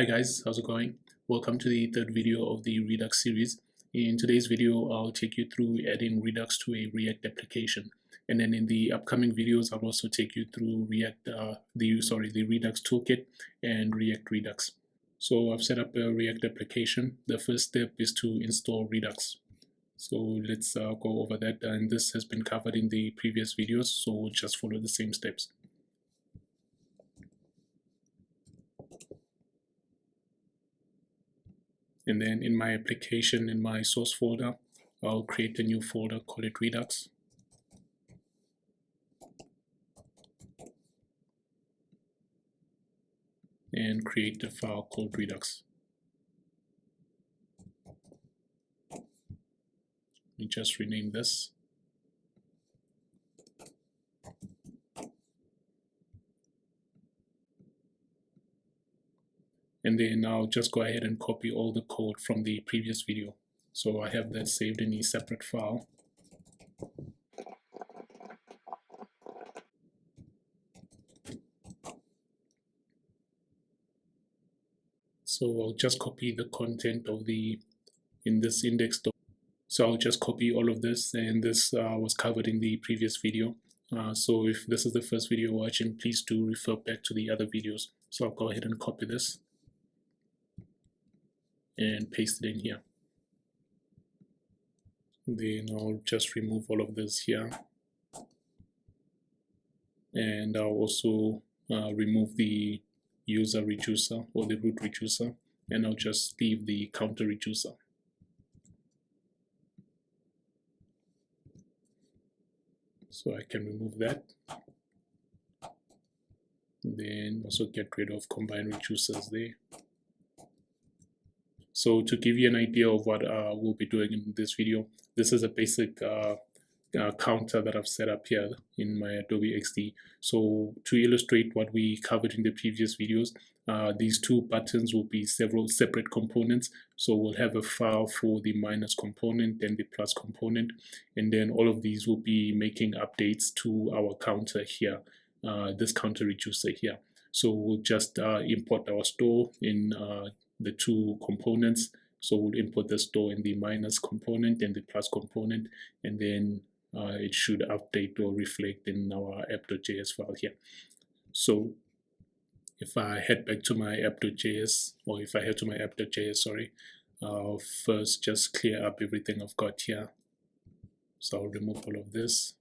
Hi guys, how's it going? Welcome to the third video of the Redux series. In today's video, I'll take you through adding Redux to a React application. And then in the upcoming videos, I'll also take you through the Redux toolkit and React Redux. So I've set up a React application. The first step is to install Redux. So let's go over that. And this has been covered in the previous videos, so we'll just follow the same steps. And then in my application, in my source folder, I'll create a new folder, call it Redux. And create a file called Redux. Let me just rename this. And then I'll just go ahead and copy all the code from the previous video. So I have that saved in a separate file. So I'll just copy the content of in this index. So I'll just copy all of this, and this was covered in the previous video. So if this is the first video you're watching, please do refer back to the other videos. So I'll go ahead and copy this and paste it in here. Then I'll just remove all of this here. And I'll also remove the user reducer or the root reducer, and I'll just leave the counter reducer. So I can remove that. Then also get rid of combined reducers there. So to give you an idea of what we'll be doing in this video, this is a basic counter that I've set up here in my Adobe XD. So to illustrate what we covered in the previous videos, these two buttons will be several separate components. So we'll have a file for the minus component and the plus component, and then all of these will be making updates to our counter here, this counter reducer here. So we'll just import our store in the two components. So we'll import the store in the minus component and the plus component, and then it should update or reflect in our app.js file here. So if I head back to my app.js, or if I head to my app.js, sorry, I'll first just clear up everything I've got here. So I'll remove all of this.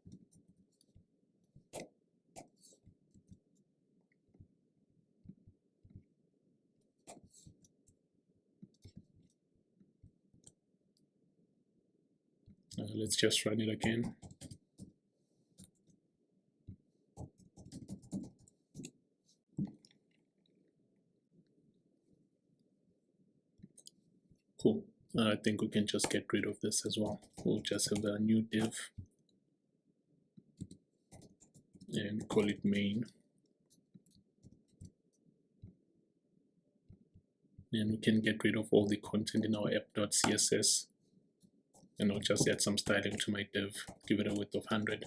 Let's just run it again. Cool. I think we can just get rid of this as well. We'll just have a new div and call it main. And we can get rid of all the content in our app.css. And I'll just add some styling to my div, give it a width of 100.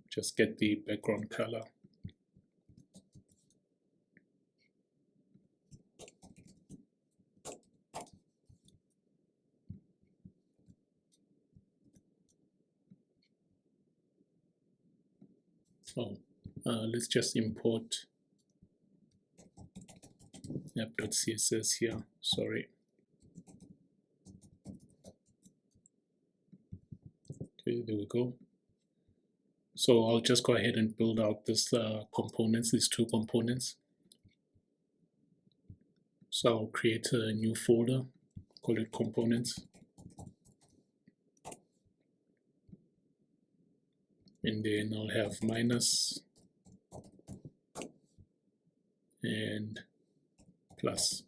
Just get the background color. Let's just import app.css here, sorry. Okay, there we go. So I'll just go ahead and build out this components, these two components. So I'll create a new folder, call it components. And then I'll have minus and plus.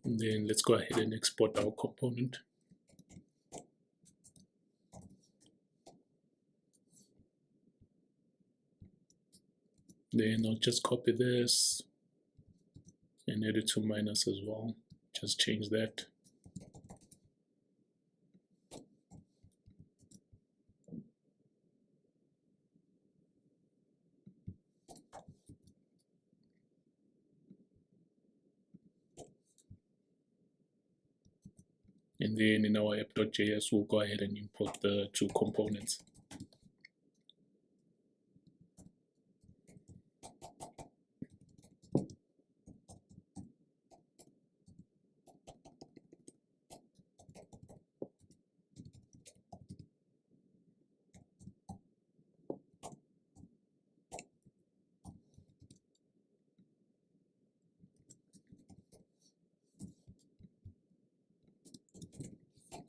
And then let's go ahead and export our component. Then I'll just copy this and add it to minus as well. Just change that. And then in our app.js, we'll go ahead and import the two components.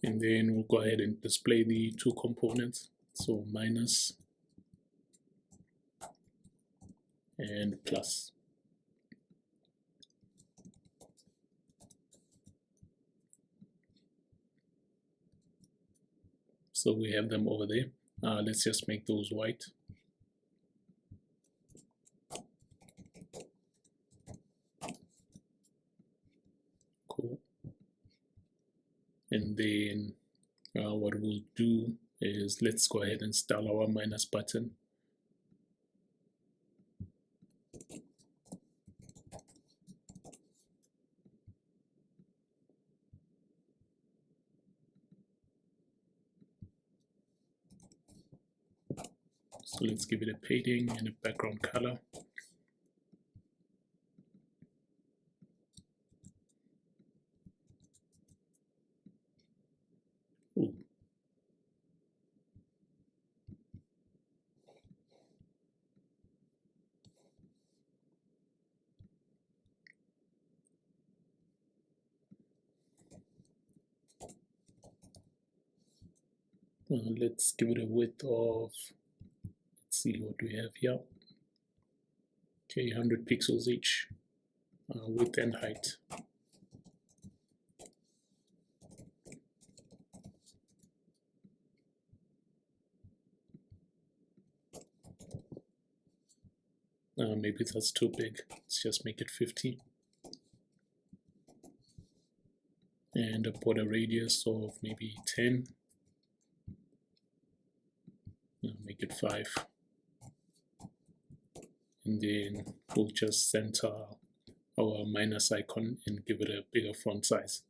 And then we'll go ahead and display the two components. So minus and plus. So we have them over there. Let's just make those white. Cool. And then what we'll do is let's go ahead and style our minus button. So let's give it a padding and a background color. Ooh. Let's give it a width of, let's see what we have here. Okay, 100 pixels each, width and height. Maybe that's too big. Let's just make it 50. And a border radius of maybe 10. Make it 5. And then we'll just center our minus icon and give it a bigger font size.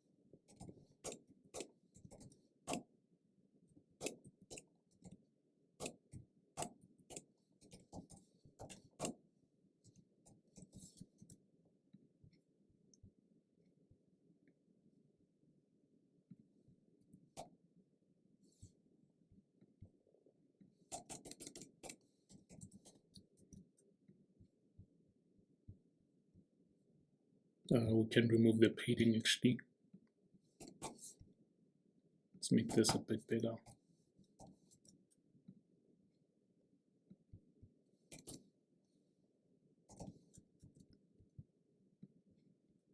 We can remove the padding actually. Let's make this a bit bigger.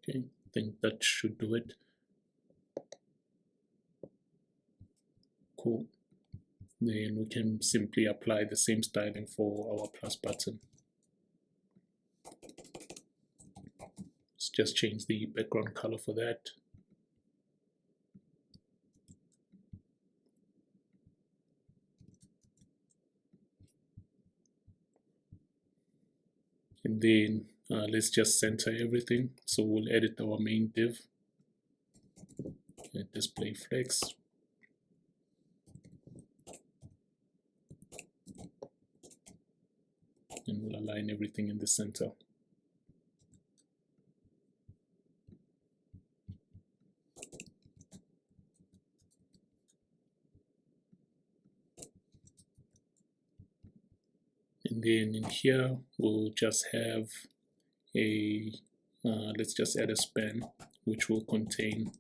Okay, I think that should do it. Cool. Then we can simply apply the same styling for our plus button. Let's just change the background color for that. And then let's just center everything. So we'll edit our main div, display flex. And we'll align everything in the center. And then in here, we'll just have a, let's just add a span, which will contain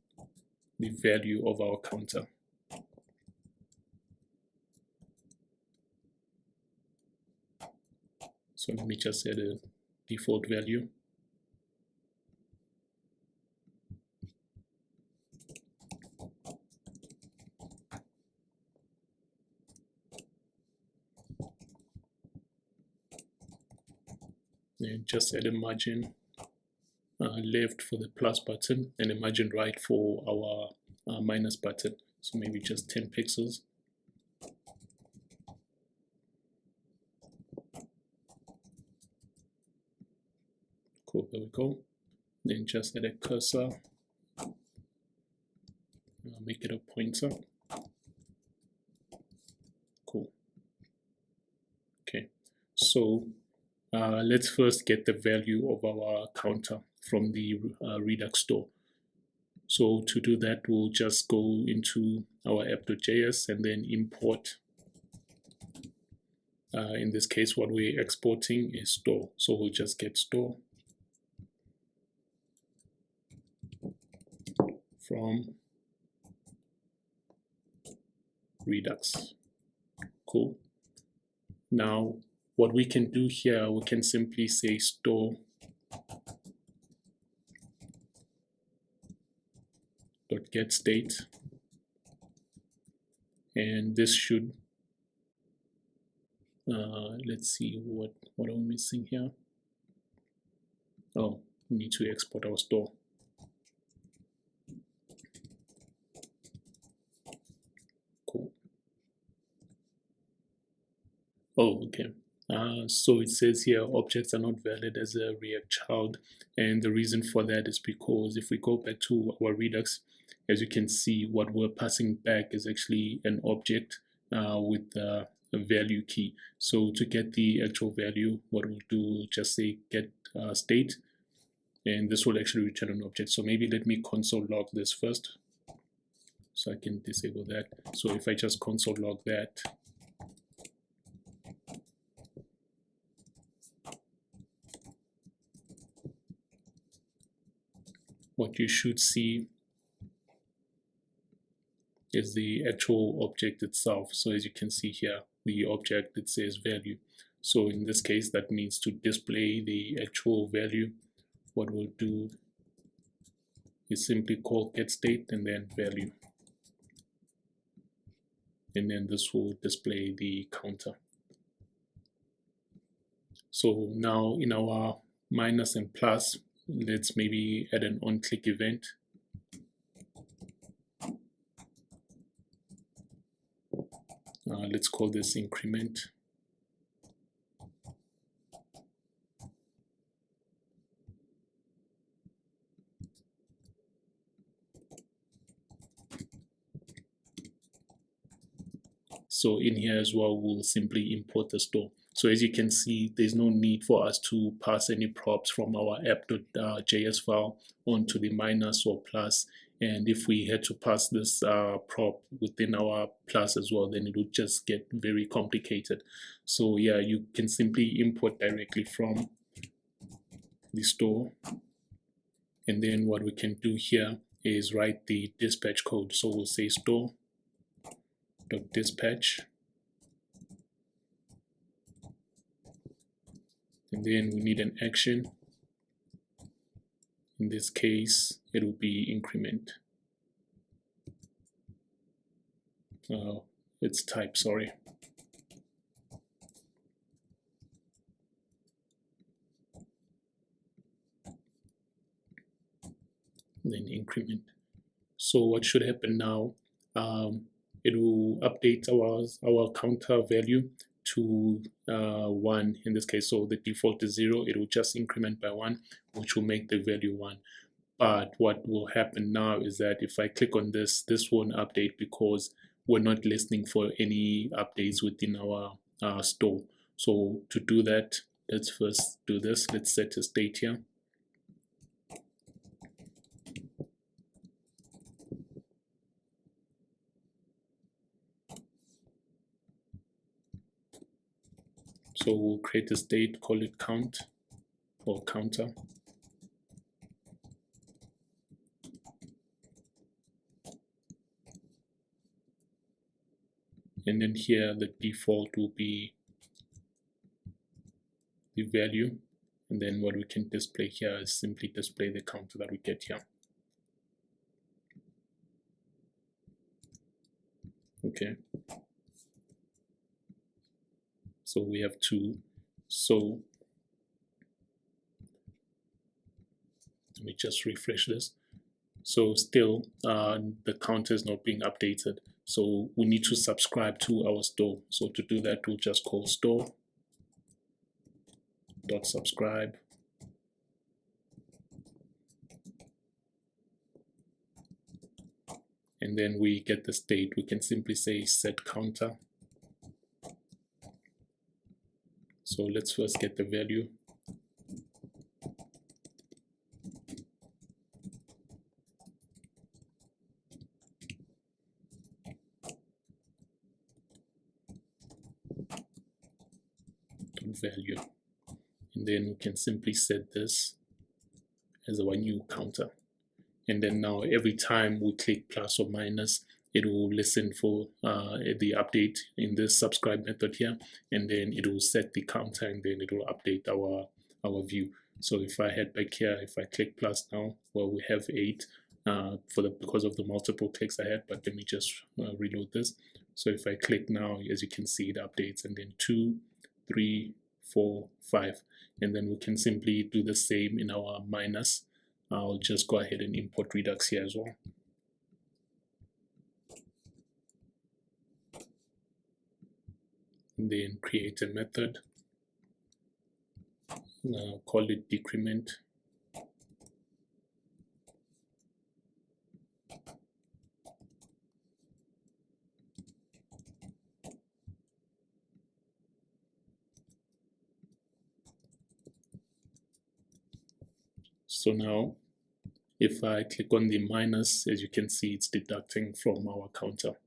the value of our counter. So let me just add a default value. and just add a margin left for the plus button and a margin right for our minus button. So maybe just 10 pixels. Cool, there we go. Then just add a cursor, make it a pointer. Cool. Okay, so let's first get the value of our counter from the Redux store. So to do that, we'll just go into our app.js and then import. In this case, what we're exporting is store. So we'll just get store from Redux. Cool. Now, what we can do here, we can simply say store .get state, and this should let's see what are we missing here. Oh, we need to export our store. Cool. Oh, okay. So it says here objects are not valid as a React child, and the reason for that is because if we go back to our Redux, as you can see, what we're passing back is actually an object with a value key. So to get the actual value, what we'll do, just say get state, and this will actually return an object. So maybe let me console log this first, so I can disable that. So if I just console log that, what you should see is the actual object itself. So as you can see here, the object, it says value. So in this case, that means to display the actual value, what we'll do is simply call get state and then value. And then this will display the counter. So now in our minus and plus, let's maybe add an on-click event. Let's call this increment. So in here as well, we'll simply import the store. So as you can see, there's no need for us to pass any props from our app.js file onto the minus or plus. And if we had to pass this prop within our plus as well, then it would just get very complicated. So yeah, you can simply import directly from the store. And then what we can do here is write the dispatch code. So we'll say store.dispatch. And then we need an action. In this case, it will be increment. It's type, sorry. Then increment. So what should happen now? It will update our counter value to 1 in this case. So the default is 0. It will just increment by 1, which will make the value 1. But what will happen now is that if I click on this, this won't update because we're not listening for any updates within our store. So to do that, let's first do this. Let's set a state here. So we'll create a state, call it count or counter. And then here the default will be the value. And then what we can display here is simply display the counter that we get here. Okay. So we have 2. So Let me just refresh this. So still the counter is not being updated. So we need to subscribe to our store. So to do that, we'll just call store.subscribe. And then we get the state. We can simply say set counter. So let's first get the value. Value, and then we can simply set this as our new counter. And then now every time we click plus or minus, it will listen for the update in this subscribe method here, and then it will set the counter, and then it will update our view. So if I head back here, if I click plus now, well, we have 8 because of the multiple clicks I had, but let me just reload this. So if I click now, as you can see, it updates, and then 2, 3, 4, 5, and then we can simply do the same in our minus. I'll just go ahead and import Redux here as well. And then create a method, call it decrement. So now if I click on the minus, as you can see, it's deducting from our counter.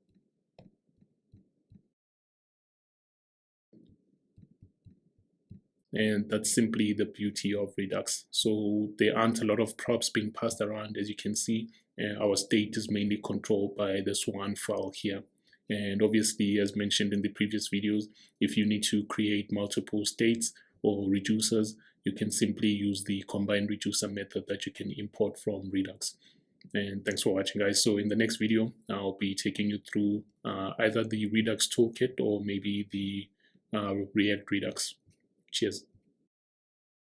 And that's simply the beauty of Redux. So there aren't a lot of props being passed around, as you can see. Our state is mainly controlled by this one file here. And obviously, as mentioned in the previous videos, if you need to create multiple states or reducers, you can simply use the combined reducer method that you can import from Redux. And thanks for watching, guys. So in the next video, I'll be taking you through either the Redux toolkit or maybe the React Redux. Cheers.